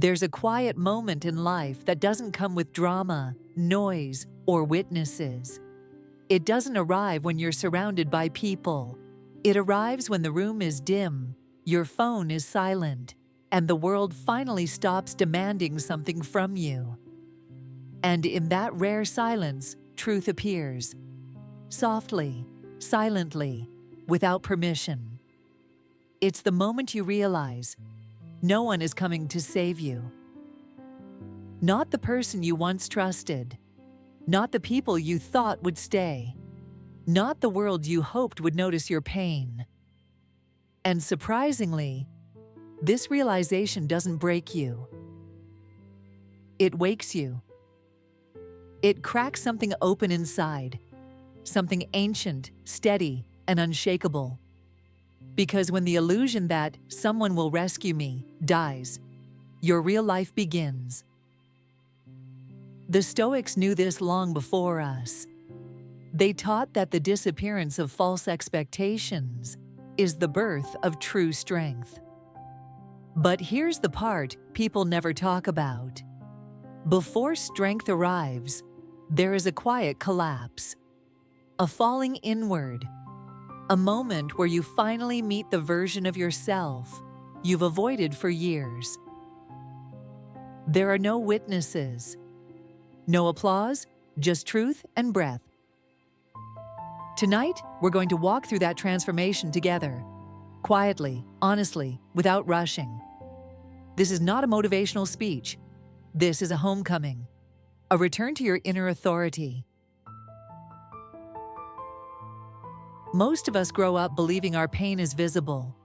There's a quiet moment in life that doesn't come with drama, noise, or witnesses. It doesn't arrive when you're surrounded by people. It arrives when the room is dim, your phone is silent, and the world finally stops demanding something from you. And in that rare silence, truth appears. Softly, silently, without permission. It's the moment you realize no one is coming to save you. Not the person you once trusted. Not the people you thought would stay. Not the world you hoped would notice your pain. And surprisingly, this realization doesn't break you. It wakes you. It cracks something open inside, something ancient, steady, and unshakable. Because when the illusion that someone will rescue me dies, your real life begins. The Stoics knew this long before us. They taught that the disappearance of false expectations is the birth of true strength. But here's the part people never talk about. Before strength arrives, there is a quiet collapse, a falling inward, a moment where you finally meet the version of yourself you've avoided for years. There are no witnesses, no applause, just truth and breath. Tonight, we're going to walk through that transformation together, quietly, honestly, without rushing. This is not a motivational speech. This is a homecoming, a return to your inner authority. Most of us grow up believing our pain is visible,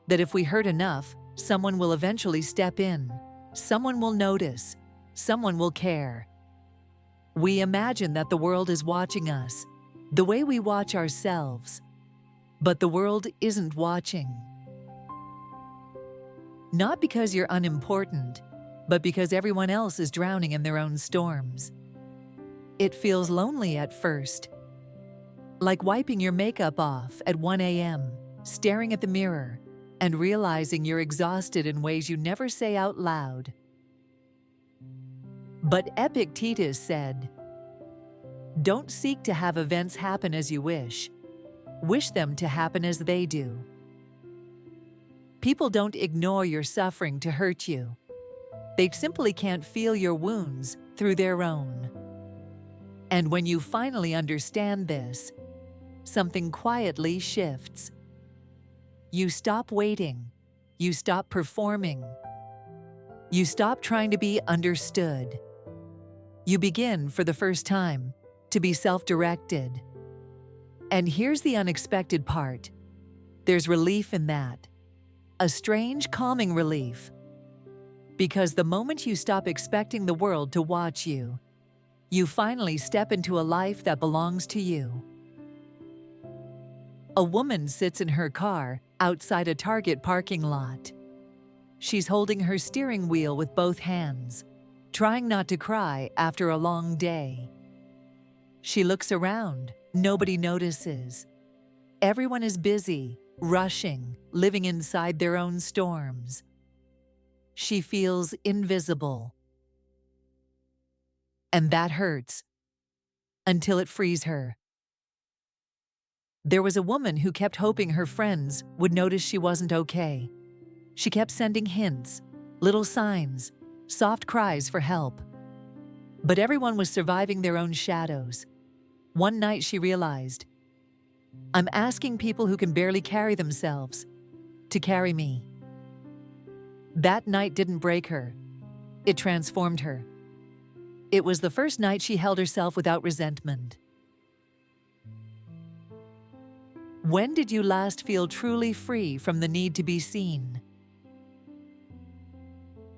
that if we hurt enough, someone will eventually step in, someone will notice, someone will care. We imagine that the world is watching us, the way we watch ourselves, but the world isn't watching. Not because you're unimportant, but because everyone else is drowning in their own storms. It feels lonely at first, like wiping your makeup off at 1 a.m., staring at the mirror, and realizing you're exhausted in ways you never say out loud. But Epictetus said, "Don't seek to have events happen as you wish them to happen as they do." People don't ignore your suffering to hurt you. They simply can't feel your wounds through their own. And when you finally understand this, something quietly shifts. You stop waiting. You stop performing. You stop trying to be understood. You begin, for the first time, to be self-directed. And here's the unexpected part. There's relief in that. A strange, calming relief. Because the moment you stop expecting the world to watch you, you finally step into a life that belongs to you. A woman sits in her car outside a Target parking lot. She's holding her steering wheel with both hands, trying not to cry after a long day. She looks around. Nobody notices. Everyone is busy, rushing, living inside their own storms. She feels invisible. And that hurts, until it frees her. There was a woman who kept hoping her friends would notice she wasn't okay. She kept sending hints, little signs, soft cries for help. But everyone was surviving their own shadows. One night she realized, I'm asking people who can barely carry themselves to carry me. That night didn't break her. It transformed her. It was the first night she held herself without resentment. When did you last feel truly free from the need to be seen?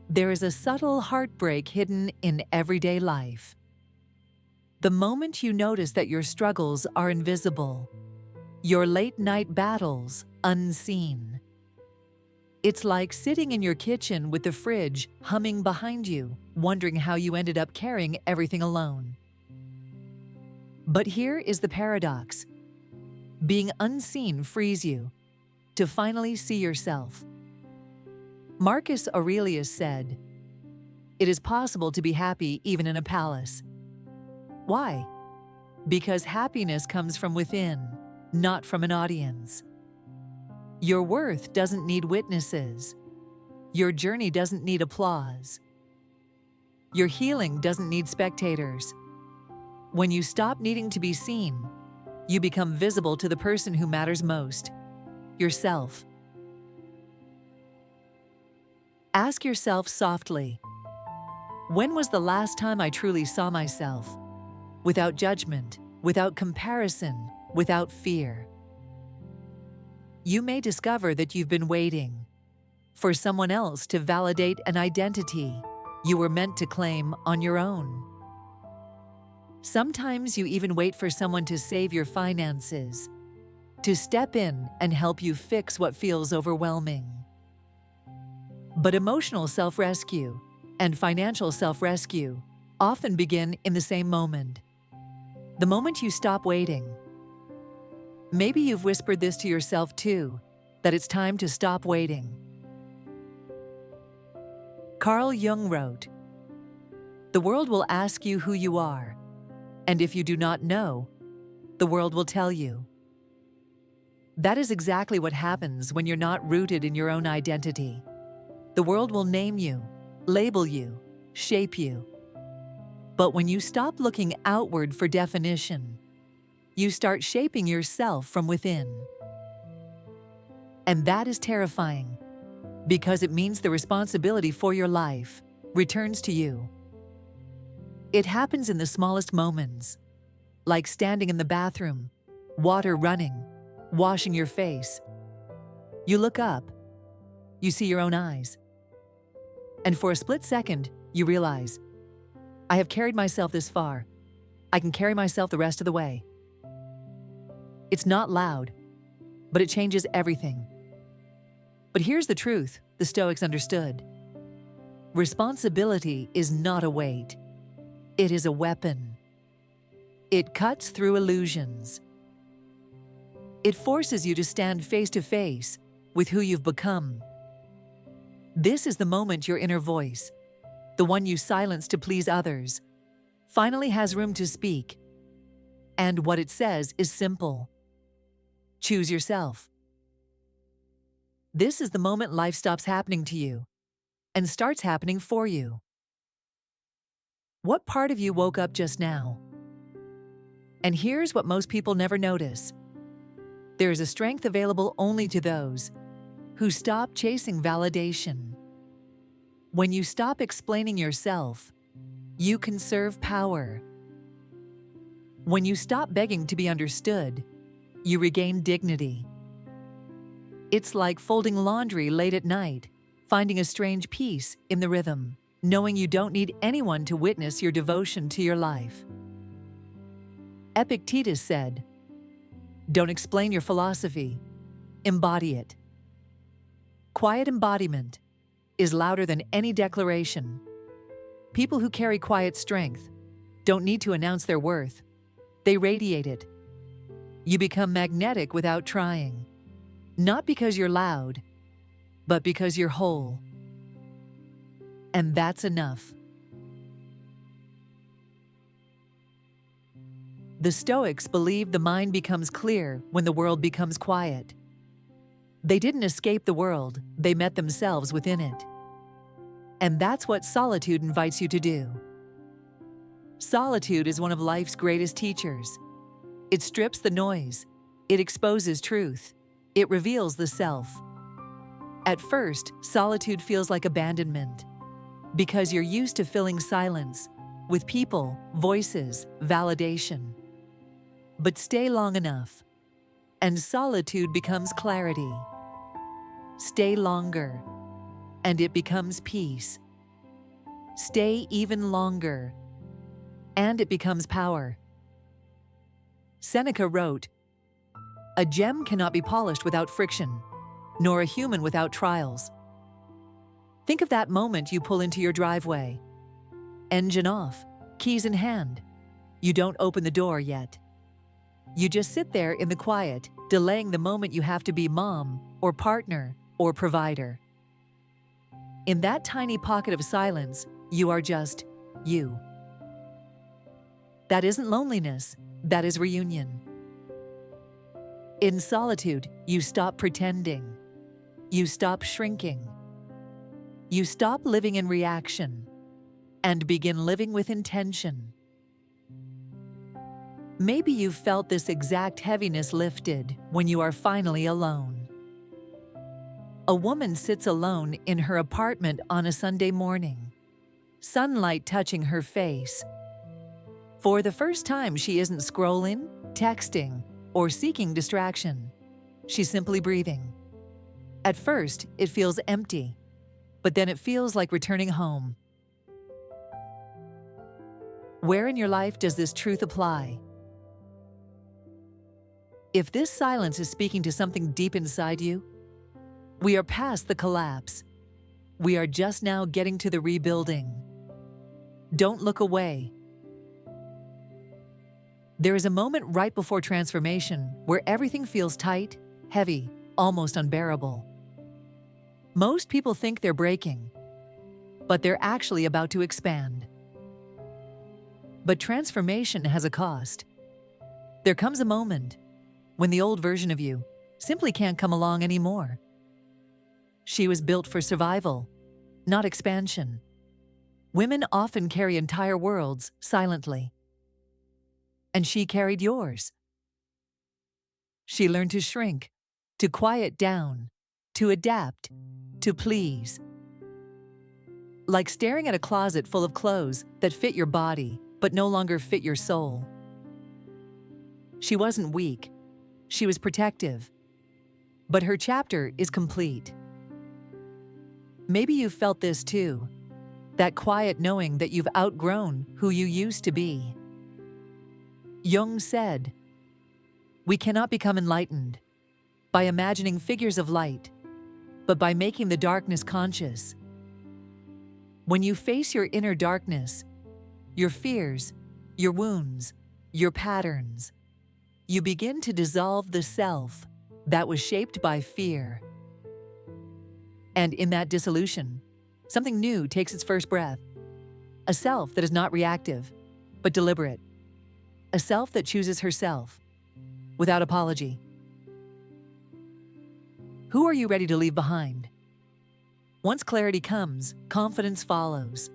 There is a subtle heartbreak hidden in everyday life. The moment you notice that your struggles are invisible, your late-night battles unseen. It's like sitting in your kitchen with the fridge humming behind you, wondering how you ended up carrying everything alone. But here is the paradox. Being unseen frees you to finally see yourself. Marcus Aurelius said, it is possible to be happy even in a palace. Why? Because happiness comes from within, not from an audience. Your worth doesn't need witnesses. Your journey doesn't need applause. Your healing doesn't need spectators. When you stop needing to be seen, you become visible to the person who matters most, yourself. Ask yourself softly, when was the last time I truly saw myself? Without judgment, without comparison, without fear. You may discover that you've been waiting for someone else to validate an identity you were meant to claim on your own. Sometimes you even wait for someone to save your finances, to step in and help you fix what feels overwhelming. But emotional self-rescue and financial self-rescue often begin in the same moment. The moment you stop waiting. Maybe you've whispered this to yourself too, that it's time to stop waiting. Carl Jung wrote, "The world will ask you who you are, and if you do not know, the world will tell you." That is exactly what happens when you're not rooted in your own identity. The world will name you, label you, shape you. But when you stop looking outward for definition, you start shaping yourself from within. And that is terrifying, because it means the responsibility for your life returns to you. It happens in the smallest moments, like standing in the bathroom, water running, washing your face. You look up, you see your own eyes. And for a split second, you realize, I have carried myself this far. I can carry myself the rest of the way. It's not loud, but it changes everything. But here's the truth the Stoics understood. Responsibility is not a weight. It is a weapon. It cuts through illusions. It forces you to stand face to face with who you've become. This is the moment your inner voice, the one you silence to please others, finally has room to speak. And what it says is simple. Choose yourself. This is the moment life stops happening to you and starts happening for you. What part of you woke up just now? And here's what most people never notice. There is a strength available only to those who stop chasing validation. When you stop explaining yourself, you conserve power. When you stop begging to be understood, you regain dignity. It's like folding laundry late at night, finding a strange peace in the rhythm, knowing you don't need anyone to witness your devotion to your life. Epictetus said, "Don't explain your philosophy, embody it." Quiet embodiment is louder than any declaration. People who carry quiet strength don't need to announce their worth. They radiate it. You become magnetic without trying, not because you're loud, but because you're whole. And that's enough. The Stoics believed the mind becomes clear when the world becomes quiet. They didn't escape the world, they met themselves within it. And that's what solitude invites you to do. Solitude is one of life's greatest teachers. It strips the noise. It exposes truth. It reveals the self. At first, solitude feels like abandonment, because you're used to filling silence with people, voices, validation. But stay long enough, and solitude becomes clarity. Stay longer, and it becomes peace. Stay even longer, and it becomes power. Seneca wrote, "A gem cannot be polished without friction, nor a human without trials." Think of that moment you pull into your driveway. Engine off, keys in hand. You don't open the door yet. You just sit there in the quiet, delaying the moment you have to be mom, or partner, or provider. In that tiny pocket of silence, You are just you. That isn't loneliness, that is reunion. In solitude, you stop pretending. You stop shrinking. You stop living in reaction and begin living with intention. Maybe you've felt this exact heaviness lifted when you are finally alone. A woman sits alone in her apartment on a Sunday morning, sunlight touching her face. For the first time, she isn't scrolling, texting, or seeking distraction. She's simply breathing. At first, it feels empty, but then it feels like returning home. Where in your life does this truth apply? If this silence is speaking to something deep inside you, we are past the collapse. We are just now getting to the rebuilding. Don't look away. There is a moment right before transformation where everything feels tight, heavy, almost unbearable. Most people think they're breaking, but they're actually about to expand. But transformation has a cost. There comes a moment when the old version of you simply can't come along anymore. She was built for survival, not expansion. Women often carry entire worlds silently. And she carried yours. She learned to shrink, to quiet down, to adapt, to please. Like staring at a closet full of clothes that fit your body but no longer fit your soul. She wasn't weak. She was protective. But her chapter is complete. Maybe you've felt this too, that quiet knowing that you've outgrown who you used to be. Jung said, "We cannot become enlightened by imagining figures of light, but by making the darkness conscious." When you face your inner darkness, your fears, your wounds, your patterns, you begin to dissolve the self that was shaped by fear. And in that dissolution, something new takes its first breath. A self that is not reactive, but deliberate. A self that chooses herself, without apology. Who are you ready to leave behind? Once clarity comes, confidence follows.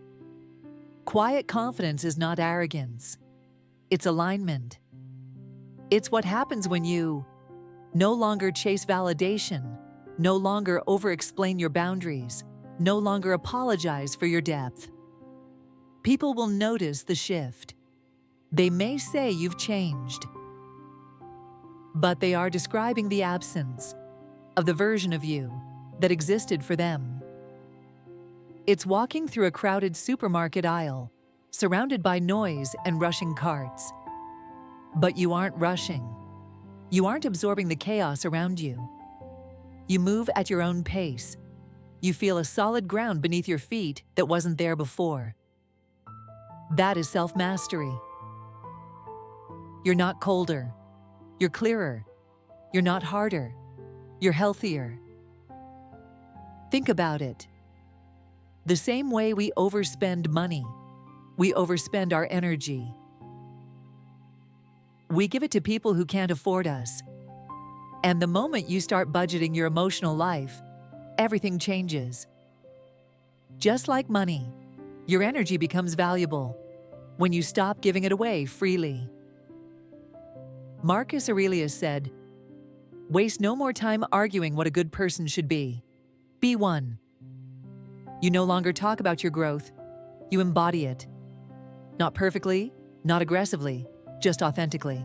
Quiet confidence is not arrogance. It's alignment. It's what happens when you no longer chase validation, no longer over-explain your boundaries, no longer apologize for your depth. People will notice the shift. They may say you've changed, but they are describing the absence of the version of you that existed for them. It's walking through a crowded supermarket aisle, surrounded by noise and rushing carts. But you aren't rushing. You aren't absorbing the chaos around you. You move at your own pace. You feel a solid ground beneath your feet that wasn't there before. That is self-mastery. You're not colder. You're clearer. You're not harder. You're healthier. Think about it. The same way we overspend money, we overspend our energy. We give it to people who can't afford us. And the moment you start budgeting your emotional life, everything changes. Just like money, your energy becomes valuable when you stop giving it away freely. Marcus Aurelius said, "Waste no more time arguing what a good person should be. Be one." You no longer talk about your growth. You embody it. Not perfectly, not aggressively, just authentically.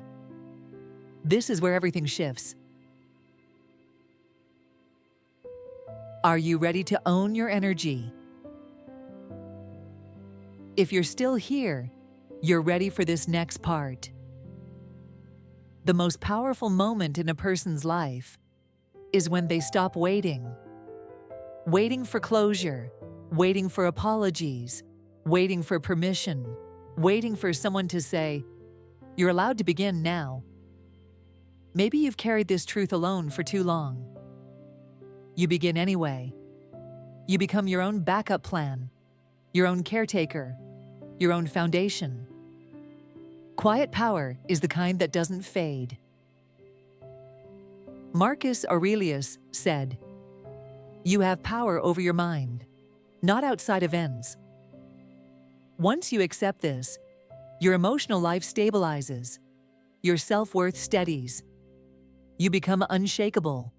This is where everything shifts. Are you ready to own your energy? If you're still here, you're ready for this next part. The most powerful moment in a person's life is when they stop waiting. Waiting for closure, waiting for apologies, waiting for permission, waiting for someone to say, "You're allowed to begin now." Maybe you've carried this truth alone for too long. You begin anyway. You become your own backup plan, your own caretaker, your own foundation. Quiet power is the kind that doesn't fade. Marcus Aurelius said, "You have power over your mind, not outside events." Once you accept this, your emotional life stabilizes, your self-worth steadies. You become unshakable,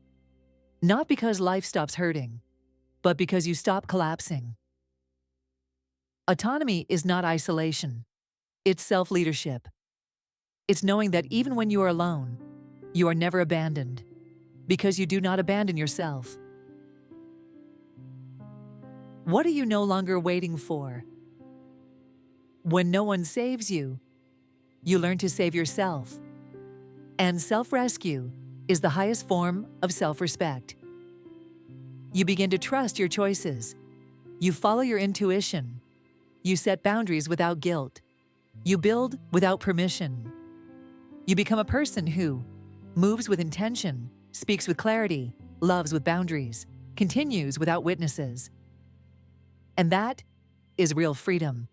not because life stops hurting, but because you stop collapsing. Autonomy is not isolation. It's self-leadership. It's knowing that even when you are alone, you are never abandoned, because you do not abandon yourself. What are you no longer waiting for? When no one saves you, you learn to save yourself. And self-rescue is the highest form of self-respect. You begin to trust your choices. You follow your intuition. You set boundaries without guilt. You build without permission. You become a person who moves with intention, speaks with clarity, loves with boundaries, continues without witnesses. And that is real freedom.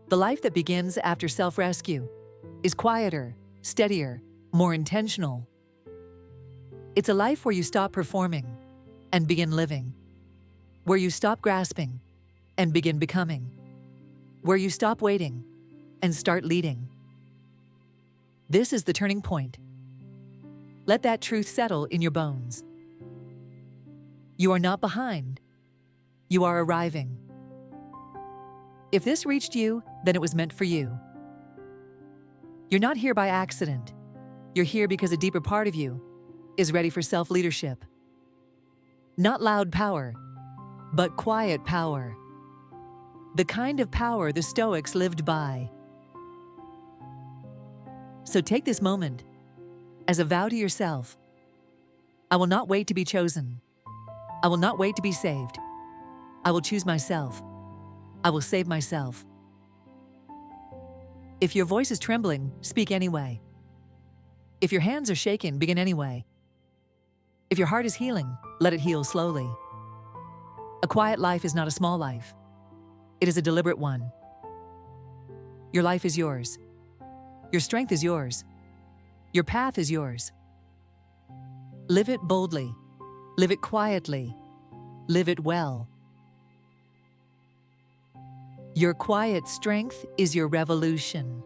The life that begins after self-rescue is quieter, steadier, more intentional. It's a life where you stop performing and begin living, where you stop grasping and begin becoming, where you stop waiting and start leading. This is the turning point. Let that truth settle in your bones. You are not behind. You are arriving. If this reached you, then it was meant for you. You're not here by accident. You're here because a deeper part of you is ready for self-leadership. Not loud power, but quiet power. The kind of power the Stoics lived by. So take this moment as a vow to yourself. I will not wait to be chosen. I will not wait to be saved. I will choose myself. I will save myself. If your voice is trembling, speak anyway. If your hands are shaken, begin anyway. If your heart is healing, let it heal slowly. A quiet life is not a small life. It is a deliberate one. Your life is yours. Your strength is yours. Your path is yours. Live it boldly. Live it quietly. Live it well. Your quiet strength is your revolution.